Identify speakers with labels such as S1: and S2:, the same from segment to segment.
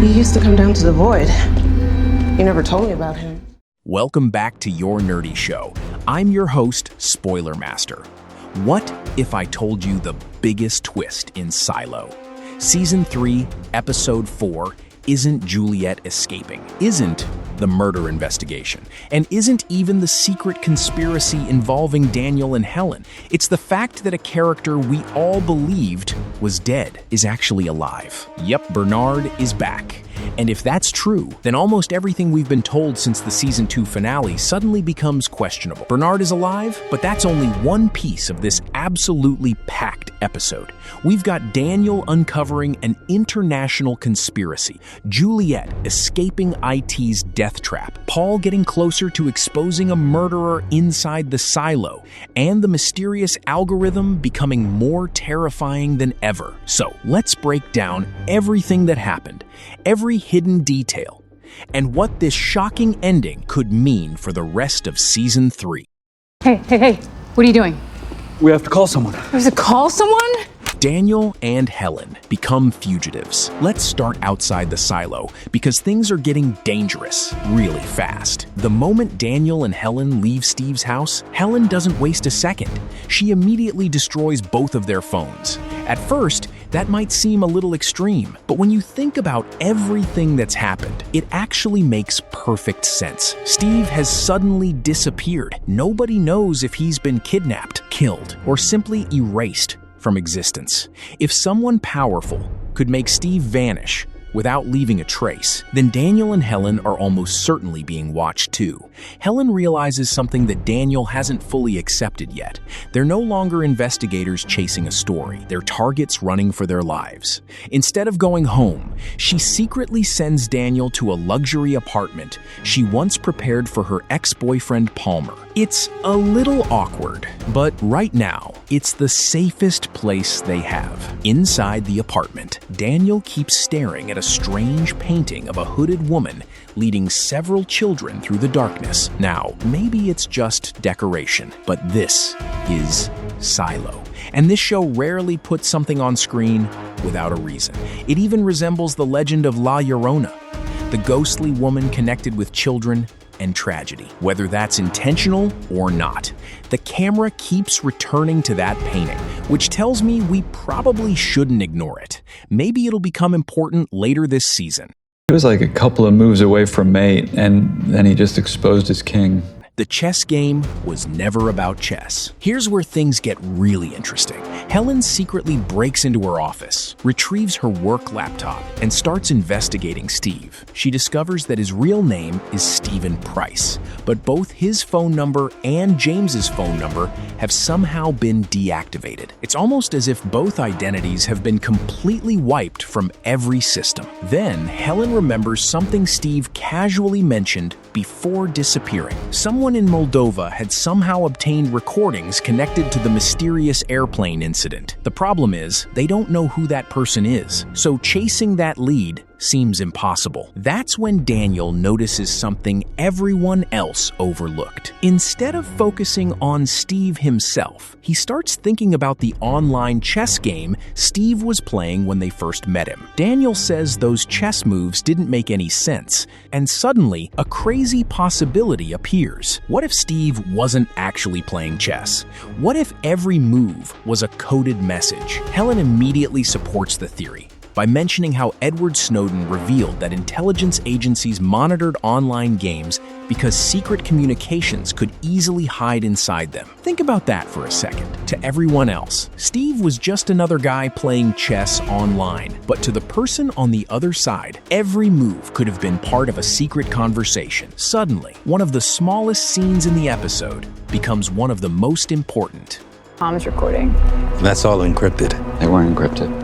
S1: He used to come down to the void. You never told me about him.
S2: Welcome back to Your Nerdy Show. I'm your host, Spoiler Master. What if I told you the biggest twist in Silo? Season 3, Episode 4, isn't Juliet escaping, isn't the murder investigation, and isn't even the secret conspiracy involving Daniel and Helen. It's the fact that a character we all believed was dead is actually alive. Yep, Bernard is back. And if that's true, then almost everything we've been told since the Season 2 finale suddenly becomes questionable. Bernard is alive, but that's only one piece of this absolutely packed episode. We've got Daniel uncovering an international conspiracy, Juliet escaping IT's death trap, Paul getting closer to exposing a murderer inside the silo, and the mysterious algorithm becoming more terrifying than ever. So let's break down everything that happened, every hidden detail, and what this shocking ending could mean for the rest of Season 3.
S3: Hey, what are you doing?
S4: We have to call someone.
S3: We have to call someone?
S2: Daniel and Helen become fugitives. Let's start outside the silo because things are getting dangerous really fast. The moment Daniel and Helen leave Steve's house, Helen doesn't waste a second. She immediately destroys both of their phones. At first, that might seem a little extreme, but when you think about everything that's happened, it actually makes perfect sense. Steve has suddenly disappeared. Nobody knows if he's been kidnapped, killed, or simply erased from existence. If someone powerful could make Steve vanish without leaving a trace, then Daniel and Helen are almost certainly being watched too. Helen realizes something that Daniel hasn't fully accepted yet. They're no longer investigators chasing a story. They're targets running for their lives. Instead of going home, she secretly sends Daniel to a luxury apartment she once prepared for her ex-boyfriend Palmer. It's a little awkward, but right now, it's the safest place they have. Inside the apartment, Daniel keeps staring at a strange painting of a hooded woman leading several children through the darkness. Now, maybe it's just decoration, but this is Silo. And this show rarely puts something on screen without a reason. It even resembles the legend of La Llorona, the ghostly woman connected with children and tragedy. Whether that's intentional or not, the camera keeps returning to that painting, which tells me we probably shouldn't ignore it. Maybe it'll become important later this season.
S4: He was like a couple of moves away from mate, and then he just exposed his king.
S2: The chess game was never about chess. Here's where things get really interesting. Helen secretly breaks into her office, retrieves her work laptop, and starts investigating Steve. She discovers that his real name is Stephen Price, but both his phone number and James's phone number have somehow been deactivated. It's almost as if both identities have been completely wiped from every system. Then, Helen remembers something Steve casually mentioned before disappearing. Someone in Moldova had somehow obtained recordings connected to the mysterious airplane incident. The problem is, they don't know who that person is, so chasing that lead seems impossible. That's when Daniel notices something everyone else overlooked. Instead of focusing on Steve himself, he starts thinking about the online chess game Steve was playing when they first met him. Daniel says those chess moves didn't make any sense, and suddenly, a crazy possibility appears. What if Steve wasn't actually playing chess? What if every move was a coded message? Helen immediately supports the theory by mentioning how Edward Snowden revealed that intelligence agencies monitored online games because secret communications could easily hide inside them. Think about that for a second. To everyone else, Steve was just another guy playing chess online. But to the person on the other side, every move could have been part of a secret conversation. Suddenly, one of the smallest scenes in the episode becomes one of the most important.
S3: Mom's recording.
S5: That's all encrypted.
S4: They weren't encrypted.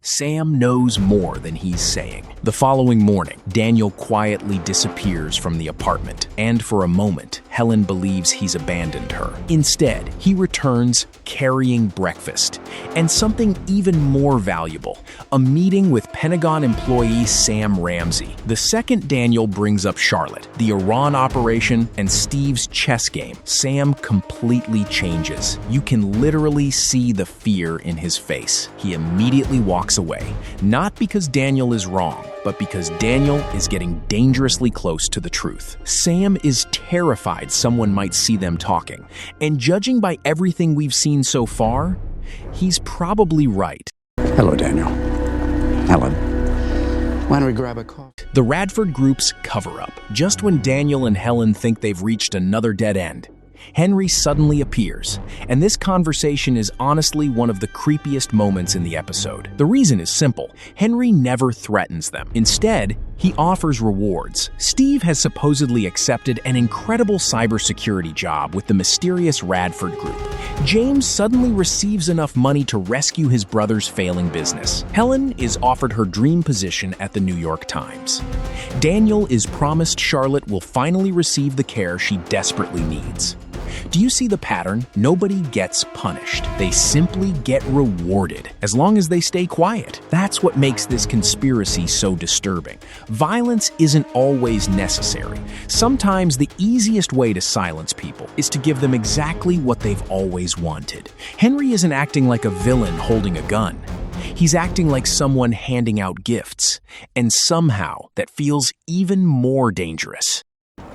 S2: Sam knows more than he's saying. The following morning, Daniel quietly disappears from the apartment, and for a moment, Helen believes he's abandoned her. Instead, he returns carrying breakfast and something even more valuable, a meeting with Pentagon employee Sam Ramsay. The second Daniel brings up Charlotte, the Iran operation, and Steve's chess game, Sam completely changes. You can literally see the fear in his face. He immediately walks away, not because Daniel is wrong, but because Daniel is getting dangerously close to the truth. Sam is terrified someone might see them talking, and judging by everything we've seen so far, he's probably right.
S5: Hello, Daniel. Helen. Why don't we grab a coffee?
S2: The Radford Group's cover-up. Just when Daniel and Helen think they've reached another dead end, Henry suddenly appears, and this conversation is honestly one of the creepiest moments in the episode. The reason is simple. Henry never threatens them. Instead, he offers rewards. Steve has supposedly accepted an incredible cybersecurity job with the mysterious Radford Group. James suddenly receives enough money to rescue his brother's failing business. Helen is offered her dream position at the New York Times. Daniel is promised Charlotte will finally receive the care she desperately needs. Do you see the pattern? Nobody gets punished. They simply get rewarded, as long as they stay quiet. That's what makes this conspiracy so disturbing. Violence isn't always necessary. Sometimes the easiest way to silence people is to give them exactly what they've always wanted. Henry isn't acting like a villain holding a gun. He's acting like someone handing out gifts, and somehow that feels even more dangerous.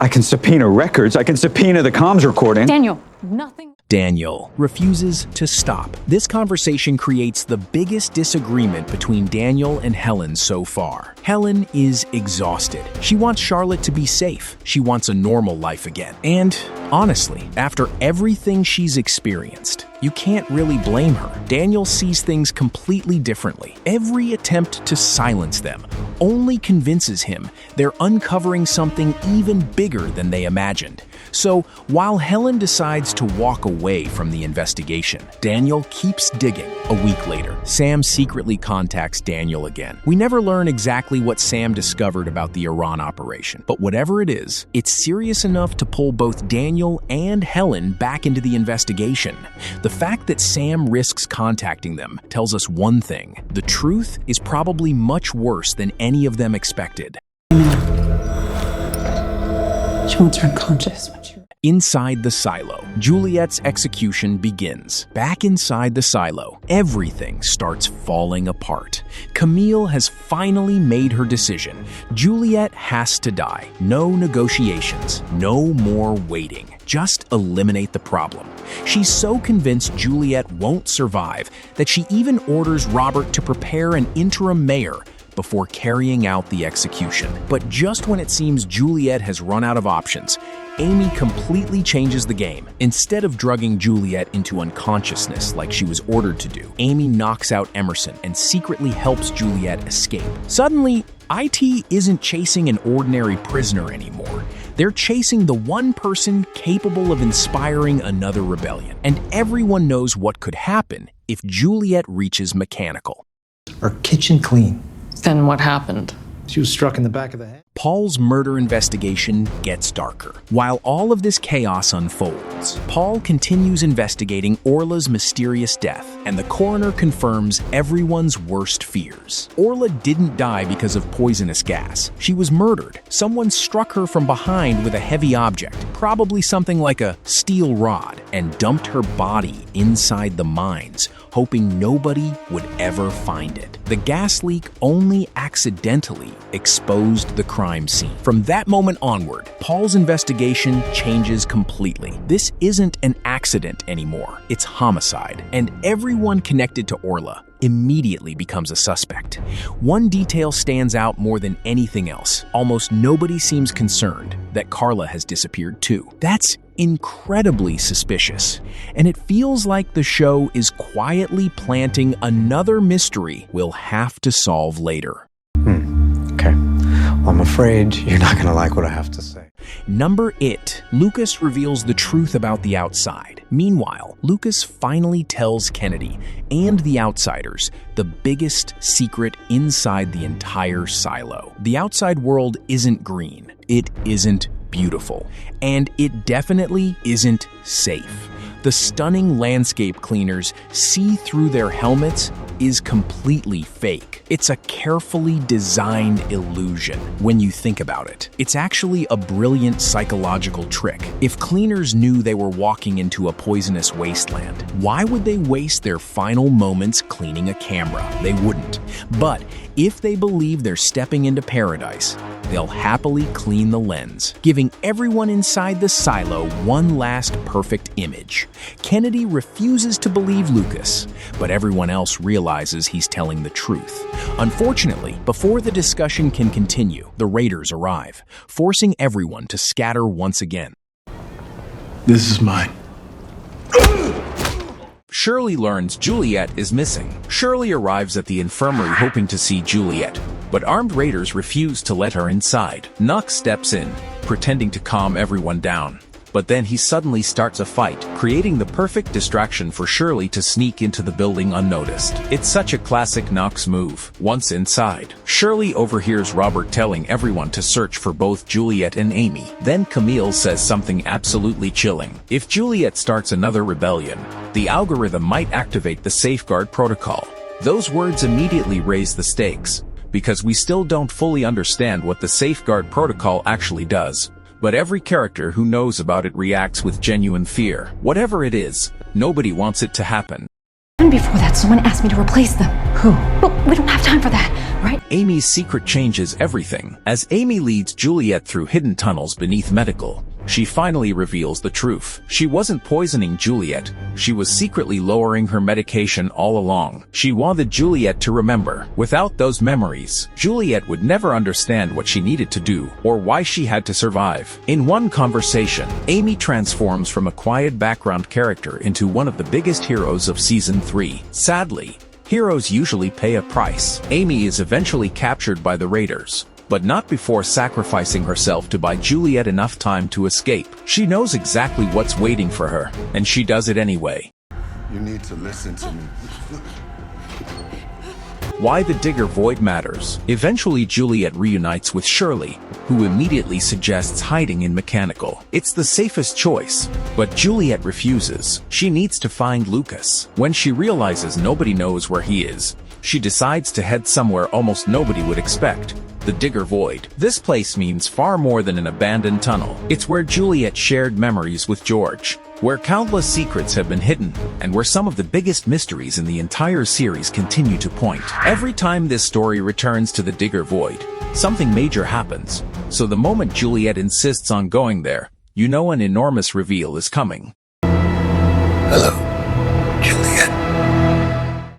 S4: I can subpoena records. I can subpoena the comms recording.
S3: Daniel, nothing.
S2: Daniel refuses to stop. This conversation creates the biggest disagreement between Daniel and Helen so far. Helen is exhausted. She wants Charlotte to be safe. She wants a normal life again. And honestly, after everything she's experienced, you can't really blame her. Daniel sees things completely differently. Every attempt to silence them only convinces him they're uncovering something even bigger than they imagined. So, while Helen decides to walk away from the investigation, Daniel keeps digging. A week later, Sam secretly contacts Daniel again. We never learn exactly what Sam discovered about the Iran operation, but whatever it is, it's serious enough to pull both Daniel and Helen back into the investigation. The fact that Sam risks contacting them tells us one thing: the truth is probably much worse than any of them expected.
S1: She wants her unconscious when she...
S2: Inside the silo, Juliet's execution begins. Back inside the silo, everything starts falling apart. Camille has finally made her decision. Juliet has to die. No negotiations, no more waiting. Just eliminate the problem. She's so convinced Juliet won't survive that she even orders Robert to prepare an interim mayor before carrying out the execution. But just when it seems Juliet has run out of options, Amy completely changes the game. Instead of drugging Juliet into unconsciousness like she was ordered to do, Amy knocks out Emerson and secretly helps Juliet escape. Suddenly, IT isn't chasing an ordinary prisoner anymore. They're chasing the one person capable of inspiring another rebellion. And everyone knows what could happen if Juliet reaches mechanical.
S6: Our kitchen clean.
S3: Then what happened?
S6: She was struck in the back of the head.
S2: Paul's murder investigation gets darker. While all of this chaos unfolds, Paul continues investigating Orla's mysterious death, and the coroner confirms everyone's worst fears. Orla didn't die because of poisonous gas. She was murdered. Someone struck her from behind with a heavy object, probably something like a steel rod, and dumped her body inside the mines, hoping nobody would ever find it. The gas leak only accidentally exposed the crime scene. From that moment onward, Paul's investigation changes completely. This isn't an accident anymore. It's homicide, and everyone connected to Orla immediately becomes a suspect. One detail stands out more than anything else. Almost nobody seems concerned that Carla has disappeared too. That's incredibly suspicious, and it feels like the show is quietly planting another mystery we'll have to solve later.
S5: Okay. Well, I'm afraid you're not going to like what I have to say.
S2: Number 8. Lukas reveals the truth about the outside. Meanwhile, Lukas finally tells Kennedy and the outsiders the biggest secret inside the entire silo. The outside world isn't green. It isn't beautiful. And it definitely isn't safe. The stunning landscape cleaners see through their helmets is completely fake. It's a carefully designed illusion when you think about it. It's actually a brilliant psychological trick. If cleaners knew they were walking into a poisonous wasteland, why would they waste their final moments cleaning a camera? They wouldn't. But if they believe they're stepping into paradise, they'll happily clean the lens, giving everyone inside the silo one last perfect image. Kennedy refuses to believe Lukas, but everyone else realizes he's telling the truth. Unfortunately, before the discussion can continue, the raiders arrive, forcing everyone to scatter once again.
S6: This is mine.
S2: Shirley learns Juliet is missing. Shirley arrives at the infirmary hoping to see Juliet, but armed raiders refuse to let her inside. Knox steps in, pretending to calm everyone down. But then he suddenly starts a fight, creating the perfect distraction for Shirley to sneak into the building unnoticed. It's such a classic Knox move. Once inside, Shirley overhears Robert telling everyone to search for both Juliet and Amy. Then Camille says something absolutely chilling. If Juliet starts another rebellion, the algorithm might activate the safeguard protocol. Those words immediately raise the stakes, because we still don't fully understand what the safeguard protocol actually does. But every character who knows about it reacts with genuine fear. Whatever it is, nobody wants it to happen.
S7: And before that, someone asked me to replace them. Who? But we don't have time for that, right?
S2: Amy's secret changes everything. As Amy leads Juliet through hidden tunnels beneath medical, she finally reveals the truth. She wasn't poisoning Juliet. She was secretly lowering her medication all along. She wanted Juliet to remember. Without those memories, Juliet would never understand what she needed to do or why she had to survive. In one conversation, Amy transforms from a quiet background character into one of the biggest heroes of Season 3. Sadly, heroes usually pay a price. Amy is eventually captured by the raiders, but not before sacrificing herself to buy Juliet enough time to escape. She knows exactly what's waiting for her, and she does it anyway.
S8: You need to listen to me.
S2: Why the Digger Void matters. Eventually Juliet reunites with Shirley, who immediately suggests hiding in Mechanical. It's the safest choice, but Juliet refuses. She needs to find Lukas. When she realizes nobody knows where he is, she decides to head somewhere almost nobody would expect. The Digger Void. This place means far more than an abandoned tunnel. It's where Juliet shared memories with George, where countless secrets have been hidden, and where some of the biggest mysteries in the entire series continue to point. Every time this story returns to the Digger Void, something major happens. So the moment Juliet insists on going there, you know an enormous reveal is coming.
S8: Hello, Juliet.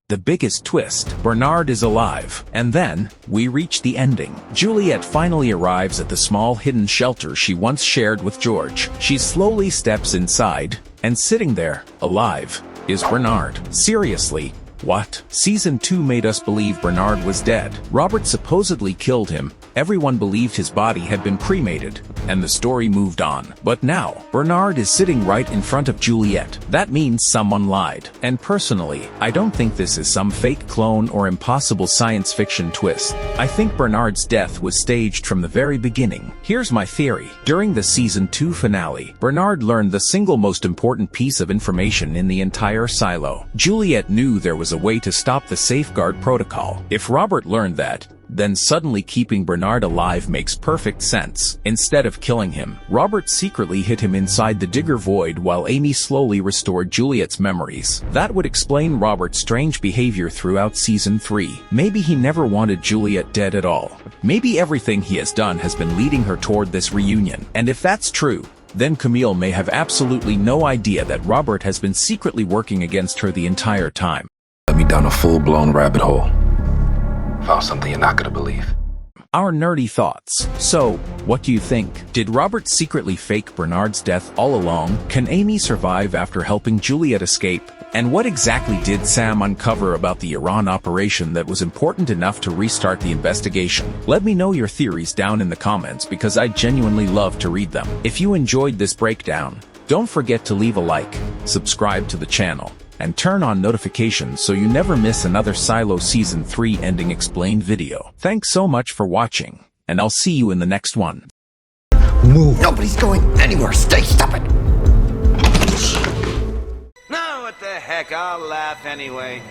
S2: The biggest twist, Bernard is alive. And then, we reach the ending. Juliet finally arrives at the small hidden shelter she once shared with George. She slowly steps inside, and sitting there, alive, is Bernard. Seriously? What? Season 2 made us believe Bernard was dead. Robert supposedly killed him. Everyone believed his body had been cremated, and the story moved on. But now, Bernard is sitting right in front of Juliet. That means someone lied. And personally, I don't think this is some fake clone or impossible science fiction twist. I think Bernard's death was staged from the very beginning. Here's my theory. During the Season 2 finale, Bernard learned the single most important piece of information in the entire silo. Juliet knew there was a way to stop the safeguard protocol. If Robert learned that, then suddenly keeping Bernard alive makes perfect sense. Instead of killing him, Robert secretly hid him inside the Digger Void while Amy slowly restored Juliet's memories. That would explain Robert's strange behavior throughout Season 3. Maybe he never wanted Juliet dead at all. Maybe everything he has done has been leading her toward this reunion. And if that's true, then Camille may have absolutely no idea that Robert has been secretly working against her the entire time.
S8: Let me down a full-blown rabbit hole. Found something you're not gonna believe.
S2: Our nerdy thoughts. So, what do you think? Did Robert secretly fake Bernard's death all along? Can Amy survive after helping Juliet escape? And what exactly did Sam uncover about the Iran operation that was important enough to restart the investigation? Let me know your theories down in the comments because I genuinely love to read them. If you enjoyed this breakdown, don't forget to leave a like, subscribe to the channel, and turn on notifications so you never miss another Silo Season 3 ending explained video. Thanks so much for watching, and I'll see you in the next one.
S5: Move. Nobody's going anywhere. Stay. Stop it.
S9: No, what the heck? I'll laugh anyway.